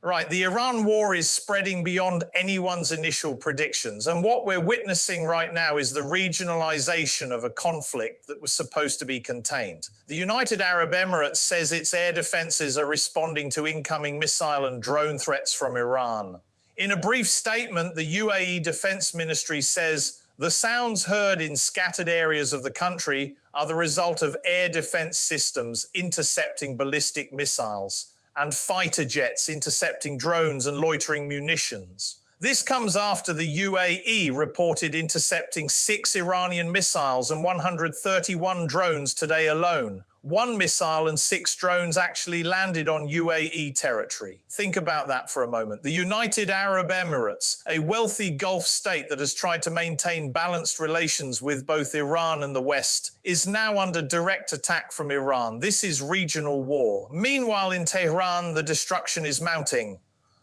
Right, the Iran war is spreading beyond anyone's initial predictions. And what we're witnessing right now is the regionalization of a conflict that was supposed to be contained. The United Arab Emirates says its air defenses are responding to incoming missile and drone threats from Iran. In a brief statement, the UAE Defense Ministry says the sounds heard in scattered areas of the country are the result of air defense systems intercepting ballistic missiles and fighter jets intercepting drones and loitering munitions. This comes after the UAE reported intercepting 6 Iranian missiles and 131 drones today alone. 1 missile and 6 drones actually landed on UAE territory. Think about that for a moment. The United Arab Emirates, a wealthy Gulf state that has tried to maintain balanced relations with both Iran and the West, is now under direct attack from Iran. This is regional war. Meanwhile, in Tehran, the destruction is mounting.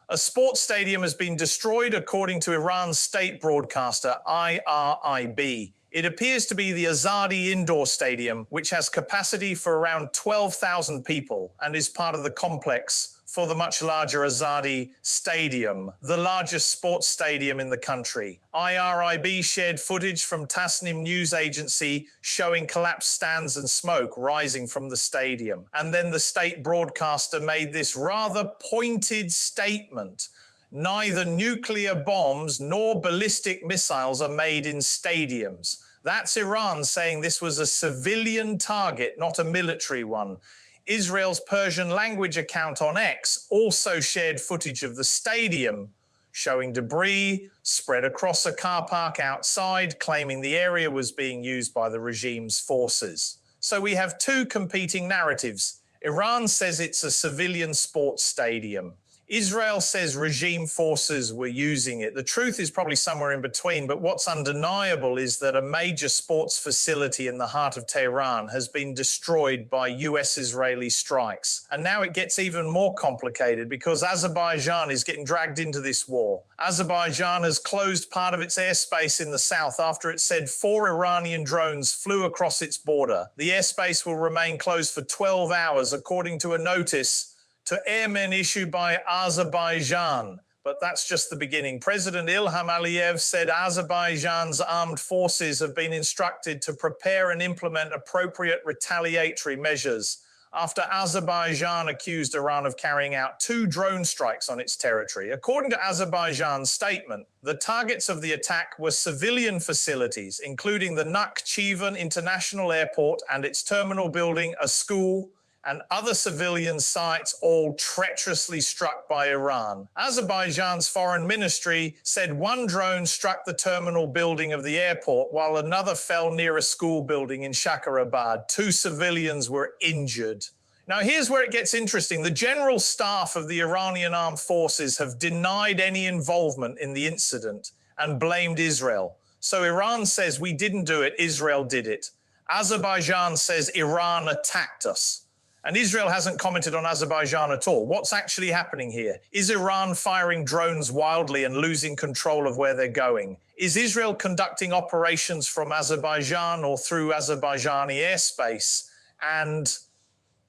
A sports stadium has been destroyed, according to Iran's state broadcaster, IRIB. It appears to be the Azadi Indoor Stadium, which has capacity for around 12,000 people and is part of the complex for the much larger Azadi Stadium, the largest sports stadium in the country. IRIB shared footage from Tasnim news agency showing collapsed stands and smoke rising from the stadium. And then the state broadcaster made this rather pointed statement: neither nuclear bombs nor ballistic missiles are made in stadiums. That's Iran saying this was a civilian target, not a military one. Israel's Persian language account on X also shared footage of the stadium, showing debris spread across a car park outside, claiming the area was being used by the regime's forces. So we have 2 competing narratives. Iran says it's a civilian sports stadium. Israel says regime forces were using it. The truth is probably somewhere in between, but what's undeniable is that a major sports facility in the heart of Tehran has been destroyed by US-Israeli strikes. And now it gets even more complicated because Azerbaijan is getting dragged into this war. Azerbaijan has closed part of its airspace in the south after it said 4 Iranian drones flew across its border. The airspace will remain closed for 12 hours, according to a notice to airmen issued by Azerbaijan. But that's just the beginning. President Ilham Aliyev said Azerbaijan's armed forces have been instructed to prepare and implement appropriate retaliatory measures after Azerbaijan accused Iran of carrying out 2 drone strikes on its territory. According to Azerbaijan's statement, the targets of the attack were civilian facilities, including the Nakhchivan International Airport and its terminal building, a school, and other civilian sites, all treacherously struck by Iran. Azerbaijan's foreign ministry said 1 drone struck the terminal building of the airport, while another fell near a school building in Shakarabad. 2 civilians were injured. Now, here's where it gets interesting. The general staff of the Iranian armed forces have denied any involvement in the incident and blamed Israel. So Iran says we didn't do it, Israel did it. Azerbaijan says Iran attacked us. And Israel hasn't commented on Azerbaijan at all. What's actually happening here? Is Iran firing drones wildly and losing control of where they're going? Is Israel conducting operations from Azerbaijan or through Azerbaijani airspace, and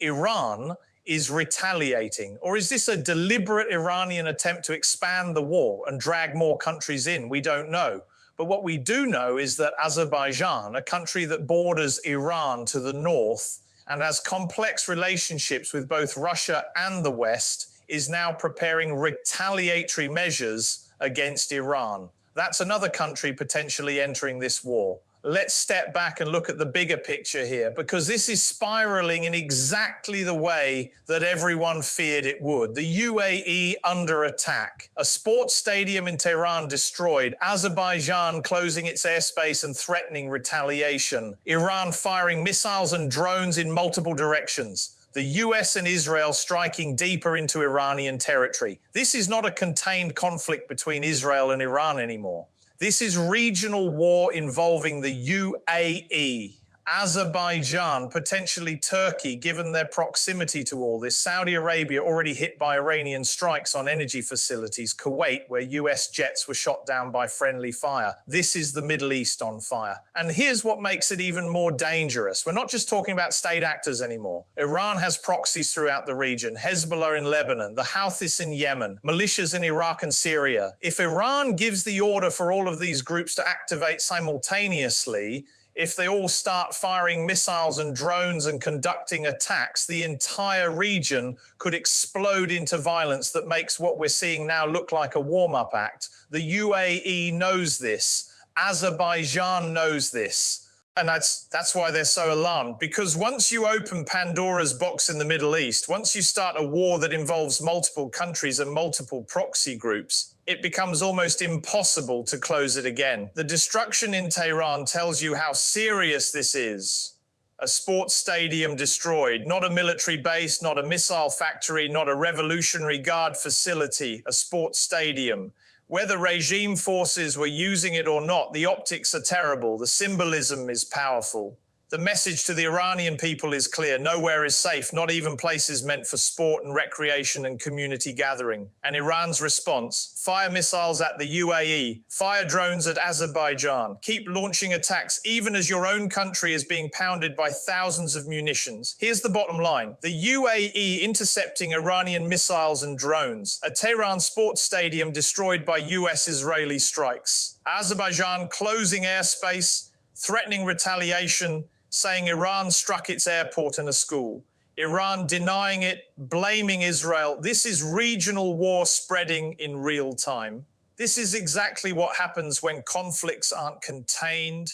Iran is retaliating? Or is this a deliberate Iranian attempt to expand the war and drag more countries in? We don't know. But what we do know is that Azerbaijan, a country that borders Iran to the north, and has complex relationships with both Russia and the West, is now preparing retaliatory measures against Iran. That's another country potentially entering this war. Let's step back and look at the bigger picture here, because this is spiraling in exactly the way that everyone feared it would. The UAE under attack, a sports stadium in Tehran destroyed, Azerbaijan closing its airspace and threatening retaliation, Iran firing missiles and drones in multiple directions, the US and Israel striking deeper into Iranian territory. This is not a contained conflict between Israel and Iran anymore. This is regional war involving the UAE. Azerbaijan, potentially Turkey, given their proximity to all this, Saudi Arabia already hit by Iranian strikes on energy facilities, Kuwait, where US jets were shot down by friendly fire. This is the Middle East on fire. And here's what makes it even more dangerous. We're not just talking about state actors anymore. Iran has proxies throughout the region, Hezbollah in Lebanon, the Houthis in Yemen, militias in Iraq and Syria. If Iran gives the order for all of these groups to activate simultaneously, if they all start firing missiles and drones and conducting attacks, the entire region could explode into violence that makes what we're seeing now look like a warm-up act. The UAE knows this. Azerbaijan knows this. And that's why they're so alarmed, because once you open Pandora's box in the Middle East, once you start a war that involves multiple countries and multiple proxy groups, it becomes almost impossible to close it again. The destruction in Tehran tells you how serious this is. A sports stadium destroyed, not a military base, not a missile factory, not a Revolutionary Guard facility, a sports stadium. Whether regime forces were using it or not, the optics are terrible. The symbolism is powerful. The message to the Iranian people is clear. Nowhere is safe, not even places meant for sport and recreation and community gathering. And Iran's response: fire missiles at the UAE, fire drones at Azerbaijan. Keep launching attacks even as your own country is being pounded by thousands of munitions. Here's the bottom line. The UAE intercepting Iranian missiles and drones. A Tehran sports stadium destroyed by US-Israeli strikes. Azerbaijan closing airspace, threatening retaliation, saying Iran struck its airport and a school. Iran denying it, blaming Israel. This is regional war spreading in real time. This is exactly what happens when conflicts aren't contained,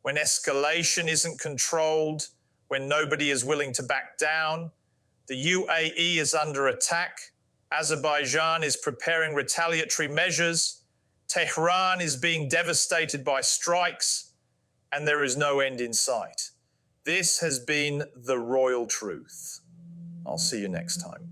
when escalation isn't controlled, when nobody is willing to back down. The UAE is under attack. Azerbaijan is preparing retaliatory measures. Tehran is being devastated by strikes. And there is no end in sight. This has been the royal truth. I'll see you next time.